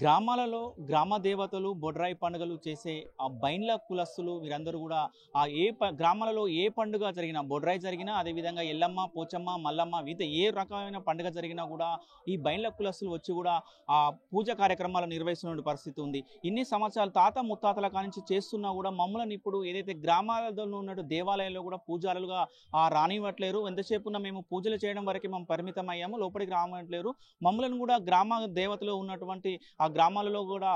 గ్రామాలలో గ్రామ దేవతలు బొడ్రాయి పండుగలు చేసే ఆ బైండ్ల కులస్తులు వీరందరూ కూడా ఆ గ్రామాలలో ఏ పండుగ జరిగినా బొడ్రాయి జరిగినా అదేవిధంగా ఎల్లమ్మ పోచమ్మ మల్లమ్మ వివిధ ఏ రకమైన పండుగ జరిగినా కూడా ఈ బైండ్ల కులస్తులు వచ్చి కూడా ఆ పూజ కార్యక్రమాలు నిర్వహిస్తున్న పరిస్థితి ఉంది. ఇన్ని సంవత్సరాలు తాత ముత్తాతల కానించి చేస్తున్నా కూడా మమ్మల్ని ఇప్పుడు ఏదైతే గ్రామాలలో ఉన్నట్టు దేవాలయాల్లో కూడా పూజారులుగా రానివ్వట్లేరు. ఎంతసేపున్నా మేము పూజలు చేయడం వరకే మేము పరిమితం అయ్యాము, లోపలికి రావట్లేరు. మమ్మల్ని కూడా గ్రామ దేవతలు ఉన్నటువంటి ఆ గ్రామాలలో కూడా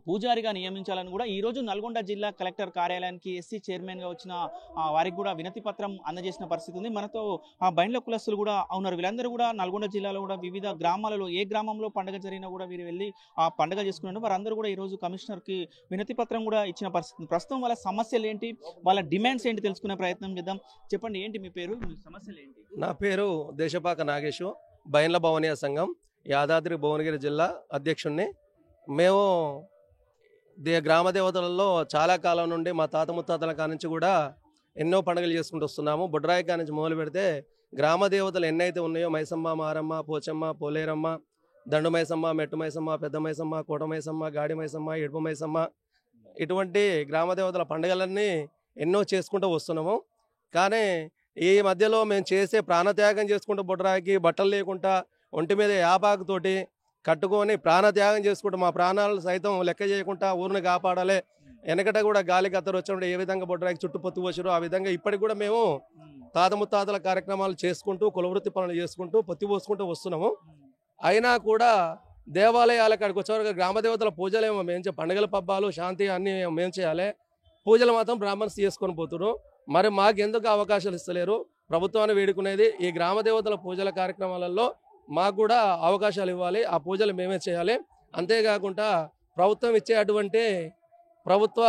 పూజారిగా నియమించాలని కూడా ఈరోజు నల్గొండ జిల్లా కలెక్టర్ కార్యాలయానికి ఎస్సీ చైర్మన్గా వచ్చిన వారికి కూడా వినతి పత్రం అందజేసిన పరిస్థితి ఉంది. మనతో ఆ బైండ్ల కులస్తులు కూడా ఉన్నారు. వీళ్ళందరూ కూడా నల్గొండ జిల్లాలో కూడా వివిధ గ్రామాలలో ఏ గ్రామంలో పండుగ జరిగినా కూడా వీరు వెళ్ళి ఆ పండుగ చేసుకున్నారు. వారందరూ కూడా ఈరోజు కమిషనర్కి వినతి పత్రం కూడా ఇచ్చిన పరిస్థితి. ప్రస్తుతం వాళ్ళ సమస్యలు ఏంటి, వాళ్ళ డిమాండ్స్ ఏంటి తెలుసుకునే ప్రయత్నం చేద్దాం. చెప్పండి, ఏంటి మీ పేరు, మీ సమస్యలు ఏంటి? నా పేరు దేశపాక నాగేశు, బైండ్ల భవనీయ సంఘం యాదాద్రి భువనగిరి జిల్లా అధ్యక్షుడిని. మేము గ్రామ దేవతలలో చాలా కాలం నుండి మా తాత ముత్తాతల కానించి కూడా ఎన్నో పండుగలు చేసుకుంటూ వస్తున్నాము. బొడ్రాయి కానించి మొదలు పెడితే గ్రామ దేవతలు ఎన్నైతే ఉన్నాయో మైసమ్మ, మారమ్మ, పోచమ్మ, పోలేరమ్మ, దండు మైసమ్మ, మెట్టు మైసమ్మ, పెద్ద మైసమ్మ, కోట మైసమ్మ, గాడి మైసమ్మ, ఎడుపు మైసమ్మ, ఇటువంటి గ్రామ దేవతల పండుగలన్నీ ఎన్నో చేసుకుంటూ వస్తున్నాము. కానీ ఈ మధ్యలో మేము చేసే ప్రాణత్యాగం చేసుకుంటూ బొడ్రాయికి బట్టలు లేకుండా ఒంటి మీద యాపాకుతోటి కట్టుకొని ప్రాణత్యాగం చేసుకుంటూ మా ప్రాణాలు సైతం లెక్క చేయకుండా ఊరిని కాపాడాలి. వెనకట కూడా గాలి కత్తరు వచ్చినప్పుడు ఏ విధంగా బొడ్రాయికి చుట్టూ పొత్తు వచ్చారో ఆ విధంగా ఇప్పటికి కూడా మేము తాత ముత్తాతల కార్యక్రమాలు చేసుకుంటూ కులవృత్తి పనులు చేసుకుంటూ పొత్తి పోసుకుంటూ వస్తున్నాము. అయినా కూడా దేవాలయాల కాడికి వచ్చేవరకు గ్రామ దేవతల పూజలేమో మేము పండుగల పబ్బాలు శాంతి అన్నీ మేము చేయాలి, పూజలు మాత్రం బ్రాహ్మణ్స్ చేసుకొని పోతున్నారు. మరి మాకెందుకు అవకాశాలు ఇస్తలేరు? ప్రభుత్వాన్ని వేడుకునేది ఈ గ్రామ దేవతల పూజల కార్యక్రమాలలో మాకు కూడా అవకాశాలు ఇవ్వాలి, ఆ పూజలు మేమే చేయాలి. అంతేకాకుండా ప్రభుత్వం ఇచ్చే అటువంటి ప్రభుత్వ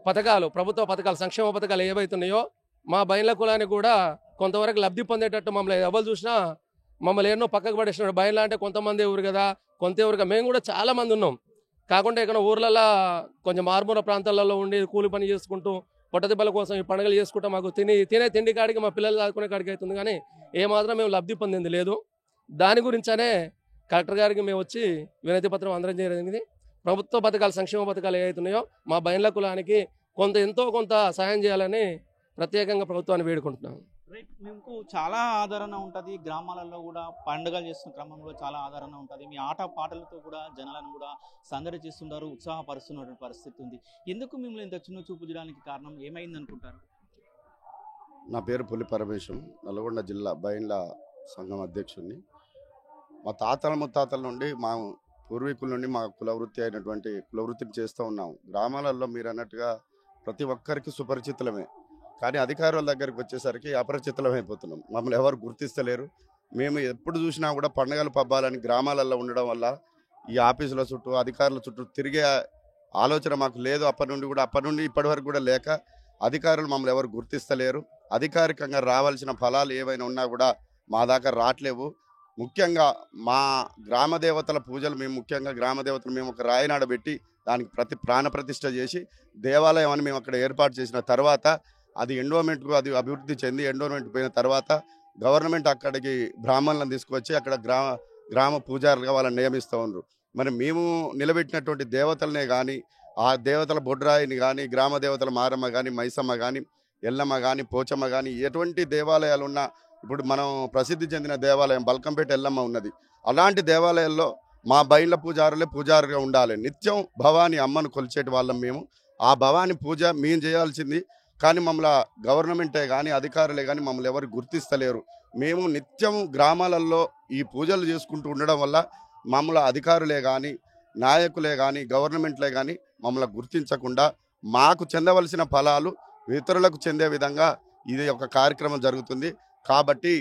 పథకాలు సంక్షేమ పథకాలు ఏవైతున్నాయో మా బైండ్ల కులానికి కూడా కొంతవరకు లబ్ధి పొందేటట్టు మమ్మల్ని ఎవరు చూసినా మమ్మల్ని ఎన్నో పక్కకు పడేసినాడు. బైండ్ల అంటే కొంతమంది ఎవరు కదా, కొంత ఎవరు, మేము కూడా చాలా మంది ఉన్నాం. కాకుండా ఇక్కడ ఊర్లలో కొంచెం మారుమూల ప్రాంతాలలో ఉండి కూలి పని చేసుకుంటూ పొట్టదిబ్బల కోసం ఈ పండుగలు చేసుకుంటూ మాకు తినే తిండి కాడికి మా పిల్లలు ఆదుకునే కాడికి అవుతుంది. కానీ ఏమాత్రం మేము లబ్ధి పొందింది లేదు. దాని గురించనే కలెక్టర్ గారికి మేము వచ్చి వినతి పత్రం అందరం జరిగింది. ప్రభుత్వ పథకాలు సంక్షేమ పథకాలు ఏవైతున్నాయో మా బైండ్ల కులానికి ఎంతో కొంత సాయం చేయాలని ప్రత్యేకంగా ప్రభుత్వాన్ని వేడుకుంటున్నాము. మీకు చాలా ఆదరణ ఉంటుంది, గ్రామాలలో కూడా పండుగలు చేస్తున్న క్రమంలో చాలా ఆదరణ ఉంటుంది. మీ ఆట పాటలతో కూడా జనాలను కూడా సందడి చేస్తున్నారు, ఉత్సాహపరుస్తున్నటువంటి పరిస్థితి ఉంది. ఎందుకు మిమ్మల్ని ఇంత చిన్న చూపు చేయడానికి కారణం ఏమైంది అనుకుంటారు? నా పేరు పులి పరమేశ్వరం, నల్గొండ జిల్లా బైండ్ల సంఘం అధ్యక్షుడిని. మా తాతల ముత్తాతల నుండి మా పూర్వీకుల నుండి మా కులవృత్తి అయినటువంటి కులవృత్తిని చేస్తూ ఉన్నాము. గ్రామాలలో మీరు అన్నట్టుగా ప్రతి ఒక్కరికి సుపరిచితులమే, కానీ అధికారుల దగ్గరికి వచ్చేసరికి అపరిచితులమైపోతున్నాం. మమ్మల్ని ఎవరు గుర్తిస్తలేరు. మేము ఎప్పుడు చూసినా కూడా పండుగలు పబ్బాలని గ్రామాలలో ఉండడం వల్ల ఈ ఆఫీసుల చుట్టూ అధికారుల చుట్టూ తిరిగే ఆలోచన మాకు లేదు. అప్పటి నుండి ఇప్పటి వరకు కూడా లేక అధికారులు మమ్మల్ని ఎవరు గుర్తిస్తలేరు. అధికారికంగా రావాల్సిన ఫలాలు ఏవైనా ఉన్నా కూడా మా దాకా రావట్లేవు. ముఖ్యంగా మా గ్రామ దేవతల పూజలు మేము ఒక రాయినాడ పెట్టి దానికి ప్రాణప్రతిష్ఠ చేసి దేవాలయం అని మేము అక్కడ ఏర్పాటు చేసిన తర్వాత అది ఎండోమెంట్కు అది అభివృద్ధి చెంది ఎండోమెంట్ పోయిన తర్వాత గవర్నమెంట్ అక్కడికి బ్రాహ్మణులను తీసుకొచ్చి అక్కడ గ్రామ పూజారులుగా వాళ్ళని నియమిస్తూ ఉన్నారు. మరి మేము నిలబెట్టినటువంటి దేవతలనే కానీ ఆ దేవతల బొడ్రాయిని కానీ గ్రామ దేవతల మారమ్మ కానీ మైసమ్మ కానీ ఎల్లమ్మ కానీ పోచమ్మ కానీ ఎటువంటి దేవాలయాలు ఉన్నా, ఇప్పుడు మనం ప్రసిద్ధి చెందిన దేవాలయం బల్కంపేట ఎల్లమ్మ ఉన్నది. అలాంటి దేవాలయాల్లో మా బైండ్ల పూజారుగా ఉండాలి. నిత్యం భవాని అమ్మను కొలిచేటి వాళ్ళం మేము. ఆ భవాని పూజ మేము చేయాల్సింది. కానీ మమ్మల్ని గవర్నమెంటే కానీ అధికారులే కానీ మమ్మల్ని ఎవరు గుర్తిస్తలేరు. మేము నిత్యం గ్రామాలలో ఈ పూజలు చేసుకుంటూ ఉండడం వల్ల మమ్మల్ని అధికారులే కానీ నాయకులే కానీ గవర్నమెంట్లే కానీ మమ్మల్ని గుర్తించకుండా మాకు చెందవలసిన ఫలాలు ఇతరులకు చెందే విధంగా ఇది ఒక కార్యక్రమం జరుగుతుంది. కాబట్టి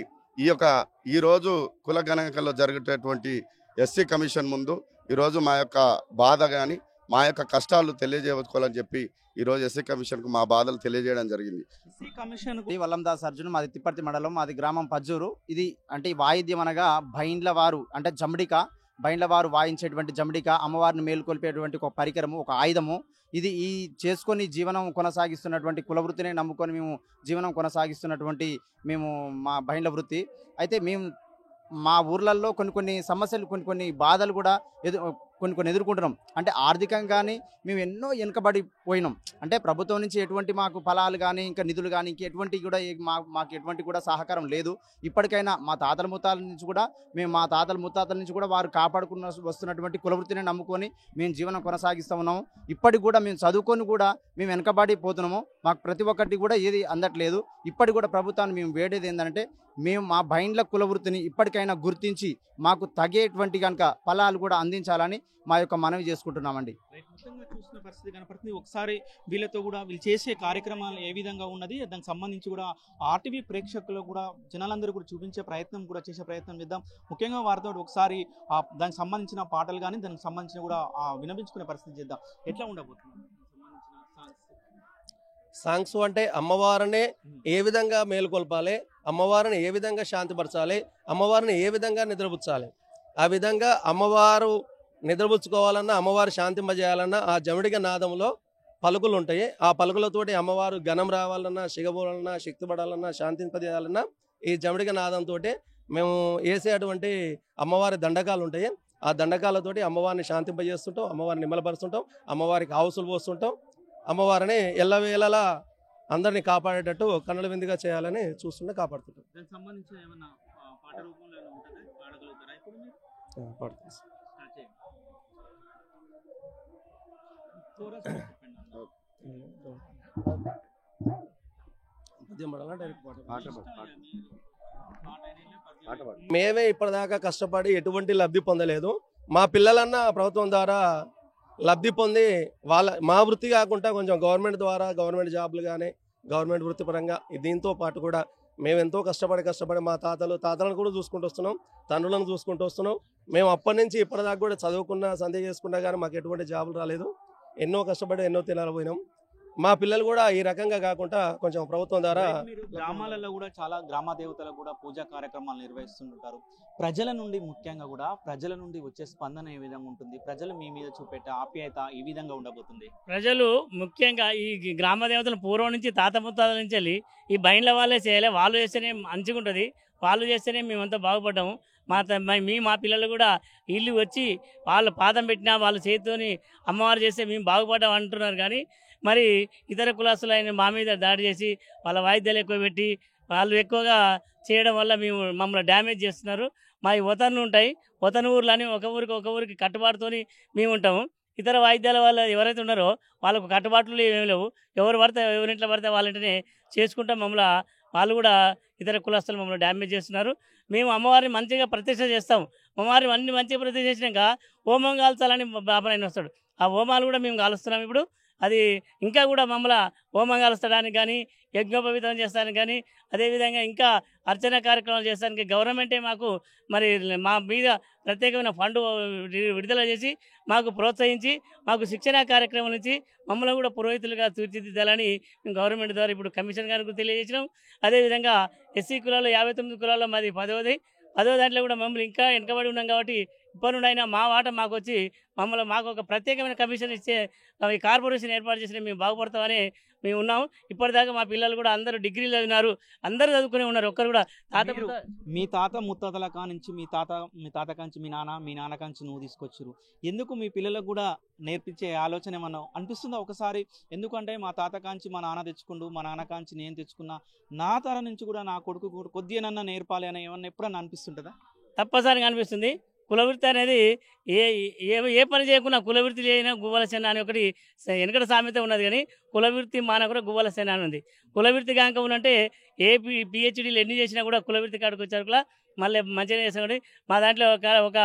ఈరోజు కుల గణనకల్లో జరిగేటటువంటి ఎస్సీ కమిషన్ ముందు ఈరోజు మా యొక్క బాధ కానీ మా యొక్క కష్టాలు తెలియజేసుకోవాలని చెప్పి ఈరోజు ఎస్సీ కమిషన్కు మా బాధలు తెలియజేయడం జరిగింది. వల్లందాస్ అర్జున్, మాది తిప్పర్తి మండలం, మాది గ్రామం పజ్జూరు. ఇది అంటే వాయిద్యం అనగా బైండ్ల వారు అంటే జంబడిక, బైండ్ల వారు వాయించేటువంటి జంబడిక, అమ్మవారిని మేలుకొల్పేటువంటి ఒక పరికరము, ఒక ఆయుధము. ఇది ఈ చేసుకొని జీవనం కొనసాగిస్తున్నటువంటి కులవృత్తిని నమ్ముకొని మేము జీవనం కొనసాగిస్తున్నటువంటి మా బైండ్ల వృత్తి. అయితే మేము మా ఊర్లలో కొన్ని సమస్యలు కొన్ని బాధలు కూడా కొన్ని ఎదుర్కొంటున్నాం. అంటే ఆర్థికంగా కానీ మేము ఎన్నో వెనుకబడి పోయినాం. అంటే ప్రభుత్వం నుంచి ఎటువంటి మాకు ఫలాలు కానీ ఇంకా నిధులు కానీ ఇంకెటువంటి కూడా మాకు ఎటువంటి కూడా సహకారం లేదు. ఇప్పటికైనా మా తాతల ముత్తాతల నుంచి కూడా వారు కాపాడుకున్న వస్తున్నటువంటి కులవృత్తిని నమ్ముకొని మేము జీవనం కొనసాగిస్తూ ఉన్నాము. ఇప్పటికి కూడా మేము చదువుకొని కూడా మేము వెనకబడి పోతున్నాము. మాకు ప్రతి ఒక్కటి కూడా ఏది అందట్లేదు. ఇప్పటికి కూడా ప్రభుత్వాన్ని మేము వేడేది ఏంటంటే మేము మా బైండ్ల కులవృత్తిని ఇప్పటికైనా గుర్తించి మాకు తగేటువంటి కనుక ఫలాలు కూడా అందించాలని మా యొక్క మనవి చేసుకుంటున్నామండి. మొత్తంగా చూసిన పరిస్థితి కనపడుతుంది. ఒకసారి వీళ్ళతో కూడా వీళ్ళు చేసే కార్యక్రమాలు ఏ విధంగా ఉన్నది దానికి సంబంధించి కూడా ఆర్టీవీ ప్రేక్షకులు కూడా జనాలందరూ కూడా చూపించే ప్రయత్నం కూడా చేసే ప్రయత్నం చేద్దాం. ముఖ్యంగా వారితో ఒకసారి దానికి సంబంధించిన పాటలు కానీ దానికి సంబంధించిన కూడా వినిపించుకునే పరిస్థితి చేద్దాం. ఎట్లా ఉండబోతుంది సాంగ్స్ అంటే అమ్మవారిని ఏ విధంగా మేలుకొల్పాలి, అమ్మవారిని ఏ విధంగా శాంతిపరచాలి, అమ్మవారిని ఏ విధంగా నిద్రపుచ్చాలి, ఆ విధంగా అమ్మవారు నిద్రపుచ్చుకోవాలన్నా అమ్మవారు శాంతింపజేయాలన్నా ఆ జమిడిగ నాదంలో పలుకులు ఉంటాయి. ఆ పలుకులతోటి అమ్మవారు ఘనం రావాలన్నా శిగబోలన్నా శక్తిపడాలన్నా శాంతింపజేయాలన్నా ఈ జమిడిగ నాదంతో మేము వేసేటువంటి అమ్మవారి దండకాలు ఉంటాయి. ఆ దండకాలతోటి అమ్మవారిని శాంతింపజేస్తుంటాం, అమ్మవారిని నిమ్మలపరుస్తుంటాం, అమ్మవారికి ఆవుసులు పోస్తుంటాం, అమ్మవారిని ఎల్లవేళలా అందరినీ కాపాడేటట్టు కన్నుల విందుగా చేయాలని చూస్తుంటే కాపాడుతుంటాం. దానికి సంబంధించిన ఏమన్నా పాట రూపంలో ఉంటుందా, పాడగలుగుతారా ఇప్పుడు మీరు? పాడుతుంది. మేమే ఇప్పటిదాకా కష్టపడి ఎటువంటి లబ్ధి పొందలేదు. మా పిల్లలన్నా ప్రభుత్వం ద్వారా లబ్ధి పొంది మా వృత్తి కాకుండా కొంచెం గవర్నమెంట్ ద్వారా గవర్నమెంట్ జాబ్లు కానీ గవర్నమెంట్ వృత్తిపరంగా దీంతో పాటు కూడా మేము ఎంతో కష్టపడి మా తాతలను కూడా చూసుకుంటూ వస్తున్నాం, తండ్రులను చూసుకుంటూ వస్తున్నాం. మేము అప్పటి నుంచి ఇప్పటిదాకా కూడా చదువుకున్నా సందేహం చేసుకున్నా కానీ మాకు ఎటువంటి జాబులు రాలేదు. ఎన్నో కష్టపడి ఎన్నో తినాలి పోయినాం. మా పిల్లలు కూడా ఈ రకంగా కాకుండా కొంచెం ప్రభుత్వం ద్వారా గ్రామాలలో కూడా చాలా గ్రామ దేవతలకు కూడా పూజా కార్యక్రమాలు నిర్వహిస్తుంటారు. ప్రజల నుండి ముఖ్యంగా కూడా ప్రజల నుండి వచ్చే స్పందన ఏ విధంగా ఉంటుంది, ప్రజలు మీ మీద చూపెట్టే ఆప్యాయత ఈ విధంగా ఉండబోతుంది? ప్రజలు ముఖ్యంగా ఈ గ్రామ దేవతలు పూర్వం నుంచి తాత ముత్తాతల నుంచి వెళ్ళి ఈ బైండ్ల వాళ్ళే చేయాలి, వాళ్ళు చేస్తేనే మంచిగా ఉంటుంది, వాళ్ళు చేస్తేనే మేమంతా బాగుపడ్డాము. మా పిల్లలు కూడా వీళ్ళు వచ్చి వాళ్ళ పాదం పెట్టినా వాళ్ళ చేతితోని అమ్మవారు చేస్తే మేము బాగుపడ్డాం అంటున్నారు. కానీ మరి ఇతర కులాసులు ఆయన మా మీద దాడి చేసి వాళ్ళ వాయిద్యాలు ఎక్కువ పెట్టి వాళ్ళు ఎక్కువగా చేయడం వల్ల మమ్మల్ని డ్యామేజ్ చేస్తున్నారు. మా వతన్లు ఉంటాయి, వతన ఊర్లని ఒక ఊరికి కట్టుబాటుతోని మేము ఉంటాము. ఇతర వాయిద్యాల వాళ్ళు ఎవరైతే ఉన్నారో వాళ్ళకు కట్టుబాట్లు ఏమీ లేవు. ఎవరింట్లో పడితే వాళ్ళంటనే చేసుకుంటాం. వాళ్ళు కూడా ఇతర కులస్తులు మమ్మల్ని డ్యామేజ్ చేస్తున్నారు. మేము అమ్మవారిని మంచిగా ప్రతిష్ట చేస్తాం. అమ్మవారిని అన్ని మంచిగా ప్రతిష్ట చేసినాక హోమం కాల్చాలని బాబాయన వస్తాడు. ఆ హోమాలు కూడా మేము కాలుస్తున్నాం. ఇప్పుడు అది ఇంకా కూడా మమ్మల్ని హోమం కాలుస్తడానికి కానీ యజ్ఞోపవీతం చేస్తానికి కానీ అదేవిధంగా ఇంకా అర్చన కార్యక్రమాలు చేస్తానికి గవర్నమెంటే మాకు మరి మా మీద ప్రత్యేకమైన ఫండ్ విడుదల చేసి మాకు ప్రోత్సహించి మాకు శిక్షణ కార్యక్రమం నుంచి మమ్మల్ని కూడా పురోహితులుగా తీర్చిదిద్దాలని మేము గవర్నమెంట్ ద్వారా ఇప్పుడు కమిషన్ గారికి తెలియజేసినాం. అదేవిధంగా ఎస్సీ కులాల్లో 59 కులాల్లో మాది 10వ దాంట్లో కూడా మమ్మల్ని ఇంకా వెనకబడి ఉన్నాం. కాబట్టి ఇప్పటి నుండి అయినా మా వాట మాకు వచ్చి మాకు ఒక ప్రత్యేకమైన కమిషన్ ఇచ్చే కార్పొరేషన్ ఏర్పాటు చేసిన మేము బాగుపడతామని మేము ఉన్నాము. ఇప్పటిదాకా మా పిల్లలు కూడా అందరూ డిగ్రీలు చదివినారు, అందరూ చదువుకునే ఉన్నారు. ఒక్కరు కూడా మీ తాత ముత్తాతల కానించి మీ తాత కాంచి మీ నాన్న కాంచి నువ్వు తీసుకొచ్చారు. ఎందుకు మీ పిల్లలకు కూడా నేర్పించే ఆలోచన ఏమన్నా అనిపిస్తుందా ఒకసారి? ఎందుకంటే మా తాత కాంచి మా నాన్న తెచ్చుకుంటూ మా నాన్న కాంచి నేను తెచ్చుకున్నా, నా తరం నుంచి కూడా నా కొడుకు కూడా కొద్దిగానన్నా నేర్పాలి అని ఏమన్నా ఎప్పుడన్నా అనిపిస్తుంటుందా? తప్పనిసరిగా అనిపిస్తుంది. కులవృత్తి అనేది ఏ పని చేయకుండా కులవృత్తి చేయనా గువ్వల సేన అని ఒకటి వెనకటి సామెత ఉన్నది. కానీ కులవృత్తి మానకుండా గువ్వల సేన అని ఉంది. కులవృత్తి కనుక ఉన్నంటే పిహెచ్డీలు ఎన్ని చేసినా కూడా కులవృత్తి కాడికి వచ్చారు కూడా మళ్ళీ మంచిగా చేసాడు. మా దాంట్లో ఒక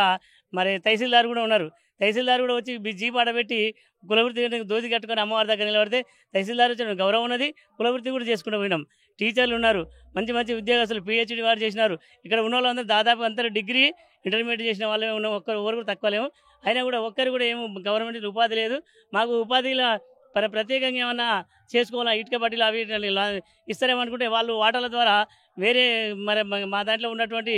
మరి తహసీల్దార్ కూడా ఉన్నారు. తహసీల్దార్ కూడా వచ్చి జీప్ ఆడబెట్టి కులవృత్తి దోతి కట్టుకొని అమ్మవారి దగ్గర నిలబడితే తహసీల్దార్ వచ్చిన గౌరవం ఉన్నది. కులవృత్తి కూడా చేసుకుంటూ పోయినాం. టీచర్లు ఉన్నారు, మంచి ఉద్యోగస్తులు పిహెచ్డీ వారు చేసినారు. ఇక్కడ ఉన్న వాళ్ళందరూ దాదాపు అందరూ డిగ్రీ ఇంటర్మీడియట్ చేసిన వాళ్ళే ఉన్నాం. ఒక్కరు కూడా తక్కువ లేము. అయినా కూడా ఒక్కరు కూడా ఏమో గవర్నమెంట్ ఉపాధి లేదు. మాకు ఉపాధిలో ప్రత్యేకంగా ఏమన్నా చేసుకోవాలా, ఇటుక బట్టీలు అవి ఇస్తారేమనుకుంటే వాళ్ళు వాటాల ద్వారా వేరే మరి మా దాంట్లో ఉన్నటువంటి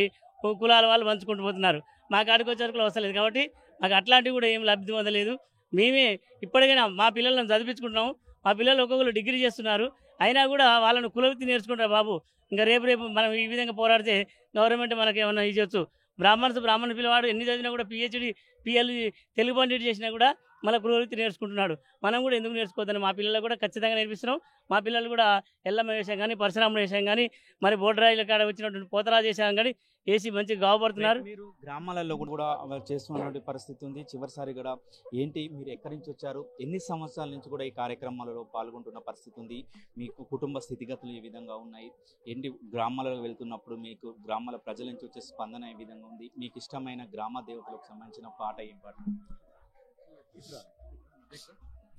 కులాల వాళ్ళు పంచుకుంటూ పోతున్నారు. మా కాడికి వచ్చేసరికి వస్తలేదు. కాబట్టి మాకు అట్లాంటివి కూడా ఏం లబ్ధి పొందలేదు. మేమే ఇప్పటికైనా మా పిల్లలను చదివించుకుంటున్నాము. మా పిల్లలు ఒక్కొక్కరు డిగ్రీ చేస్తున్నారు. అయినా కూడా వాళ్ళను కులవృత్తి నేర్చుకుంటారు బాబు. ఇంకా రేపు మనం ఈ విధంగా పోరాడితే గవర్నమెంట్ మనకి ఏమన్నా ఇవ్వచ్చు. బ్రాహ్మణ పిల్లవాడు ఎన్ని చదివినా కూడా PhD PL తెలుగు పండిట్ చేసినా కూడా మళ్ళీ కులవృత్తి నేర్చుకుంటున్నాడు. మనం కూడా ఎందుకు నేర్చుకోవద్దని మా పిల్లలకు కూడా ఖచ్చితంగా నేర్పిస్తున్నాం. మా పిల్లలు కూడా ఎల్లమ్మ వేషం కానీ పరశురాముడు వేషం కానీ మరి బోర్డరాయిల కాడ వచ్చినటువంటి పోతరాజు వేషం కానీ వేసి మంచిగా గావపడుతున్నారు. మీరు గ్రామాలలో కూడా చేస్తున్నటువంటి పరిస్థితి ఉంది. చివరిసారి కూడా ఏంటి, మీరు ఎక్కడి నుంచి వచ్చారు, ఎన్ని సంవత్సరాల నుంచి కూడా ఈ కార్యక్రమాలలో పాల్గొంటున్న పరిస్థితి ఉంది, మీకు కుటుంబ స్థితిగతులు ఏ విధంగా ఉన్నాయి, ఎన్ని గ్రామాలకు వెళ్తున్నప్పుడు మీకు గ్రామాల ప్రజల నుంచి వచ్చే స్పందన ఏ విధంగా ఉంది, మీకు ఇష్టమైన గ్రామ దేవతలకు సంబంధించిన పాట ఏం పాట?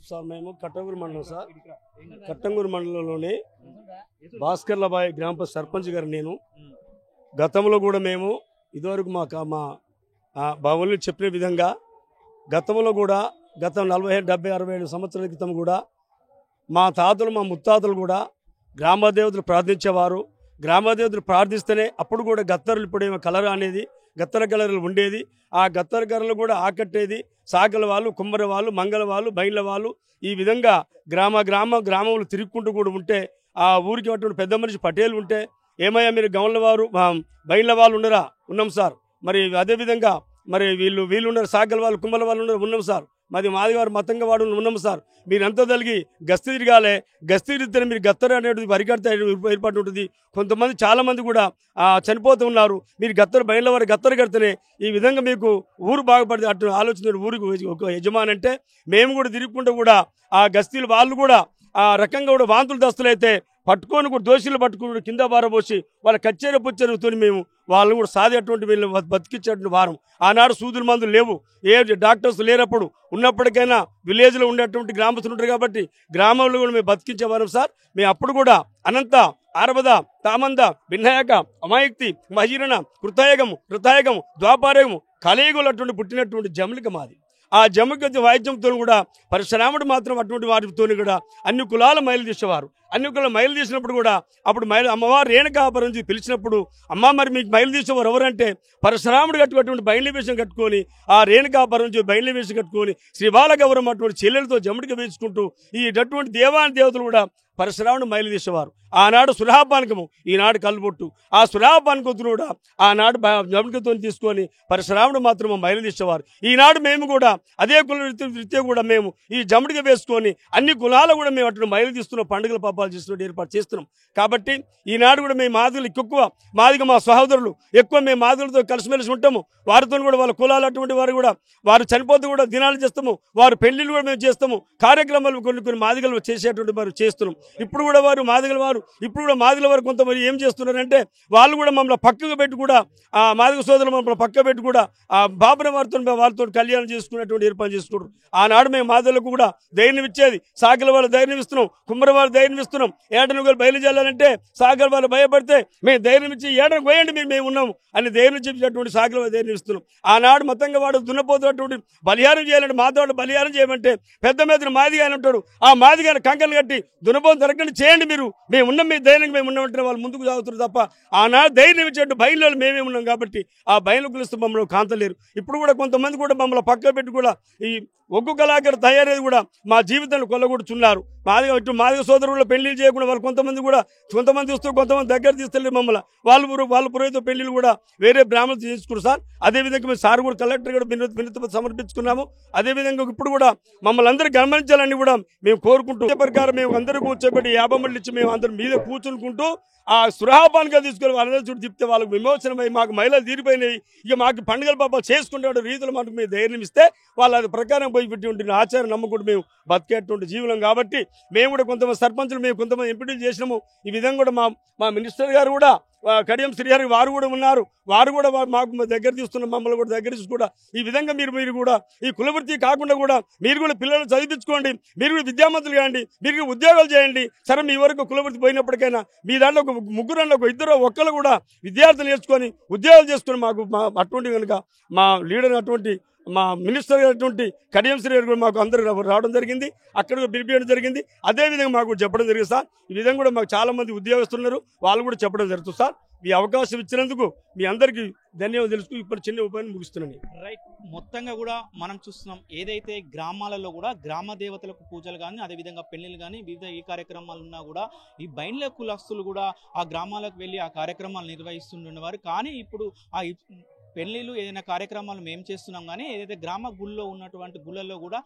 సార్ మేము కట్టంగూరు మండలం సార్, కట్టంగూరు మండలంలోని భాస్కర్లబాయ్ గ్రామ సర్పంచ్ గారు నేను. గతంలో కూడా మేము ఇదివరకు మా బావులు చెప్పిన విధంగా గతంలో కూడా గతం 40, 70, 60 సంవత్సరాల క్రితం కూడా మా తాతలు మా ముత్తాతలు కూడా గ్రామదేవతలు ప్రార్థించేవారు. గ్రామదేవతలు ప్రార్థిస్తేనే అప్పుడు కూడా గత్తరులు ఇప్పుడేమో కలర్ అనేది గత్తర కలర్లు ఉండేది. ఆ గత్తర కలర్లు కూడా ఆకట్టేది. సాగల వాళ్ళు, కుమ్మర వాళ్ళు, మంగళ వాళ్ళు, బైళ్ళ వాళ్ళు ఈ విధంగా గ్రామంలో తిరుగుకుంటూ కూడా ఉంటే ఆ ఊరికి అటువంటి పెద్ద మనిషి పటేలు ఉంటే, ఏమయ్యా మీరు గౌన్ల వారు బైళ్ళ వాళ్ళు ఉన్నారా? ఉన్నాం సార్. మరి అదేవిధంగా మరి వీళ్ళు ఉన్నారు, సాగల వాళ్ళు, కుమ్మల వాళ్ళు ఉన్నారు, ఉన్నాం సార్. మాదిగారు మతంగా వాడు ఉన్నాము సార్. మీరంతా కలిగి గస్తీ తిరగాలి, గస్తీ తిరిగితే మీరు గత్తర అనేది వరికడితే ఏర్పాటు ఉంటుంది. కొంతమంది చాలామంది కూడా చనిపోతూ ఉన్నారు. మీరు బయళ్ళ వారు గత్తర కడితేనే ఈ విధంగా మీకు ఊరు బాగుపడితే అటు ఆలోచన ఊరికి ఒక యజమాని అంటే మేము కూడా తిరుగుకుంటూ కూడా ఆ గస్తీలు వాళ్ళు కూడా ఆ రకంగా కూడా వాంతులు దస్తులైతే పట్టుకొని కూడా దోషులు పట్టుకుని కింద బారబోసి వాళ్ళ కచ్చేర పుచ్చెరుగుతో మేము వాళ్ళు కూడా సాధేటువంటి వీళ్ళు బతికించేటువంటి వారం. ఆనాడు సూదుల మందులు లేవు, డాక్టర్స్ లేనప్పుడు ఉన్నప్పటికైనా విలేజ్లో ఉండేటువంటి గ్రామస్తులు ఉంటారు కాబట్టి గ్రామంలో కూడా మేము బతికించేవారం సార్. మేము అప్పుడు కూడా అనంత, ఆరబద, తామంద, వినాయక, అమాయక్తి, మహీరణ, కృతాయగము, ద్వాపారయము, కలియుగంలో అటువంటి పుట్టినటువంటి జమలిక మాది. ఆ జమలిక వాయిద్యంతో కూడా పరశురాముడు మాత్రం అటువంటి వారితో కూడా అన్ని కులాల మైలు తీసేవారు. అన్ని కులాల మైలు తీసినప్పుడు కూడా అప్పుడు అమ్మవారు రేణుకాపురం పిలిచినప్పుడు, అమ్మ మరి మీకు మైలు తీసేవారు ఎవరంటే పరశురాముడు కట్టుకున్నటువంటి బయలు వేషం కట్టుకొని ఆ రేణుకాపురం బయలు వేషం కట్టుకొని శ్రీ బాలగౌరవం అటువంటి చెల్లెలతో జమడిక వేసుకుంటూ ఈ అటువంటి దేవతలు కూడా పరశురాముడు మైలు తీసేవారు. ఆనాడు సురాపానకము, ఈనాడు కల్బొట్టు. ఆ సురాపానకతులు కూడా ఆనాడు జమడికతో తీసుకొని పరశురాముడు మాత్రం మైలు తీసేవారు. ఈనాడు మేము కూడా అదే కుల రీత్యా కూడా మేము ఈ జమడిక వేసుకొని అన్ని కులాలు కూడా మేము అటు మైలు తీస్తున్నాం, పండుగల పాపాలు చేస్తున్నట్టు ఏర్పాటు చేస్తున్నాం. కాబట్టి ఈనాడు కూడా మేము మాదిగలు ఎక్కువ మా సహోదరులు ఎక్కువ మేము మాదిగలతో కలిసిమెలిసి ఉంటాము. వారితో కూడా వాళ్ళ కులాలు అటువంటి వారు కూడా వారు చనిపోతూ కూడా దినాలు చేస్తాము, వారు పెళ్లిళ్ళు కూడా మేము చేస్తాము, కార్యక్రమాలు కొన్ని మాదిగలు చేసేటువంటి వారు చేస్తున్నాం. ఇప్పుడు కూడా మాదిగల వారు కొంతమంది ఏం చేస్తున్నారంటే వాళ్ళు కూడా మమ్మల్ని పక్కకు పెట్టి కూడా ఆ మాదిగ సోదరులు మమ్మల్ని పక్క పెట్టి కూడా ఆ బాబున వాళ్ళతో కళ్యాణం చేసుకునేటువంటి ఏర్పాటు చేసుకుంటారు. ఆనాడు మేము మాదిగలకు కూడా ధైర్యం ఇచ్చేది, సాగల వాళ్ళు ధైర్యం ఇస్తున్నాం, కుమ్మర వాళ్ళు ధైర్యం ఇస్తున్నాం. ఏటను బయలుదేరాలంటే సాగల వాళ్ళు భయపడితే మేము ధైర్యం ఇచ్చి ఏటను పోయండి మేము ఉన్నాము అని ధైర్యం చెప్పినటువంటి సాగల వాళ్ళు ధైర్యం ఇస్తున్నాం. ఆనాడు మొత్తంగా వాడు దున్నపోతున్నటువంటి బలిహారం చేయాలంటే మాతో బలిహారం చేయమంటే పెద్ద మీద మాదిగాని ఉంటాడు, ఆ మాదిగాని కంకలు కట్టి దున్నపోతు జరగండి చేయండి, మేము ఉన్నాం, మీ ధైర్యంగా మేము ఉన్నామంటే వాళ్ళు ముందుకు సాగుతారు తప్ప ఆనాడు ధైర్యం ఇచ్చేట్టు బయలు మేమే ఉన్నాం కాబట్టి ఆ బయలు కులిస్తూ మమ్మల్ని కాంతలేరు. ఇప్పుడు కూడా కొంతమంది కూడా మమ్మల్ని పక్క పెట్టి కూడా ఈ ఒగ్గు కళాకారు తయారయ్యేది కూడా మా జీవితాన్ని కొల్లగొడుతున్నారు. మాదిగ సోదరుల పెళ్లిళ్ళు చేయకుండా వాళ్ళు కొంతమంది వస్తూ కొంతమంది దగ్గర తీస్తలేరు మమ్మల్ని. వాళ్ళ పురోహిత పెళ్లిళ్ళు కూడా వేరే బ్రాహ్మణులు చేసుకున్నారు సార్. అదేవిధంగా మేము సార్ కూడా కలెక్టర్ కూడా వినతి సమర్పించుకున్నాము. అదేవిధంగా ఇప్పుడు కూడా మమ్మల్ని అందరూ గమనించాలని కూడా మేము కోరుకుంటూ ప్రకారం మేము అందరూ కూర్చోబెట్టి 50 మంది ఇచ్చి మేము అందరం మీద కూర్చునుకుంటూ ఆ సురాపానిగా తీసుకొని వాళ్ళ చుట్టూ తిప్పితే వాళ్ళకు విమోచనమై మాకు మహిళలు తీరిపోయినాయి, ఇక మాకు పండుగల పాపాలు చేసుకునే రీతిలో మనకు మేము ధైర్యం ఇస్తే వాళ్ళు అది ప్రకారం పోయి పెట్టి ఉంటుంది ఆచారం నమ్ముకుంటూ మేము బతికేటువంటి జీవనం. కాబట్టి మేము కూడా కొంతమంది సర్పంచులు మేము కొంతమంది ఎంపీటీలు చేసినాము. ఈ విధంగా కూడా మా మినిస్టర్ గారు కూడా కడియం శ్రీహరి వారు కూడా ఉన్నారు, వారు కూడా మాకు దగ్గర తీస్తున్న మమ్మల్ని కూడా దగ్గర తీసి కూడా ఈ విధంగా మీరు కూడా ఈ కులవృత్తి కాకుండా కూడా మీరు కూడా పిల్లలు చదివించుకోండి, మీరు కూడా విద్యావంతులు కాండి, మీరు ఉద్యోగాలు చేయండి. సరే మీ వరకు కులవృత్తి పోయినప్పటికైనా మీ దాంట్లో ఒక ముగ్గురు ఒక్కరు కూడా విద్యార్థులు నేర్చుకొని ఉద్యోగాలు చేసుకొని మాకు అటువంటి కనుక మా లీడర్ అటువంటి మా మినిస్టర్ అయినటువంటి కడియం శ్రీ గారు కూడా మాకు అందరూ రావడం జరిగింది, అక్కడ కూడా పిలిపించడం జరిగింది. అదేవిధంగా మాకు చెప్పడం జరిగింది సార్. ఈ విధంగా కూడా మాకు చాలామంది ఉద్యోగస్తులు ఉన్నారు, వాళ్ళు కూడా చెప్పడం జరుగుతుంది సార్. ఈ అవకాశం ఇచ్చినందుకు మీ అందరికీ ధన్యవాదాలు తెలుసుకు ఇప్పుడు చిన్న ఉపాయం ముగిస్తున్నాను. రైట్, మొత్తంగా కూడా మనం చూస్తున్నాం ఏదైతే గ్రామాలలో కూడా గ్రామ దేవతలకు పూజలు కానీ అదేవిధంగా పెళ్లిళ్ళు కానీ వివిధ ఈ కార్యక్రమాలు ఉన్నా కూడా ఈ బైండ్ల కులస్తులు కూడా ఆ గ్రామాలకు వెళ్ళి ఆ కార్యక్రమాలు నిర్వహిస్తుండేవారు. కానీ ఇప్పుడు ఆ పెళ్లిళ్ళు ఏదైనా కార్యక్రమాలు మేము చేస్తున్నాం, కానీ ఏదైతే గ్రామ గుళ్ళో ఉన్నటువంటి గుళ్ళల్లో కూడా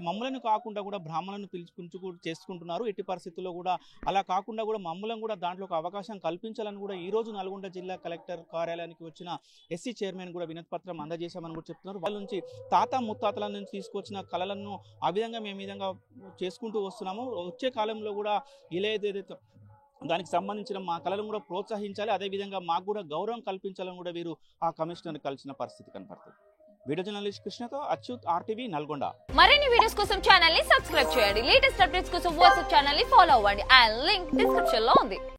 మమ్మలను కాకుండా కూడా బ్రాహ్మణులను పిలుచుకుంటూ చేసుకుంటున్నారు. ఎట్టి పరిస్థితుల్లో కూడా అలా కాకుండా కూడా మమ్మలను కూడా దాంట్లో ఒక అవకాశం కల్పించాలని కూడా ఈ రోజు నల్గొండ జిల్లా కలెక్టర్ కార్యాలయానికి వచ్చిన ఎస్సీ చైర్మన్ కూడా వినతి పత్రం అందజేశామని కూడా చెప్తున్నారు. వాళ్ళ నుంచి తాత ముత్తాతల నుంచి తీసుకొచ్చిన కళలను ఆ విధంగా మేము ఈ విధంగా చేసుకుంటూ వస్తున్నాము. వచ్చే కాలంలో కూడా ఇలా ఏదైతే దానికి సంబంధించిన మా కళలను కూడా ప్రోత్సహించాలి, అదేవిధంగా మాకు కూడా గౌరవం కల్పించాలని కూడా వీరు ఆ కమిషనర్ కలిసిన పరిస్థితి కనపడుతుంది. వీడియో జర్నలిస్ట్ కృష్ణతో అచ్యుత్, RTV, నల్గొండ. మరిన్ని వీడియోస్ కోసం ఛానల్ ని సబ్స్క్రైబ్ చేయండి. లేటెస్ట్ అప్డేట్స్ కోసం వాట్సాప్ ఛానల్ ని ఫాలో అవ్వండి. అండ్ లింక్ డిస్క్రిప్షన్ లో ఉంది.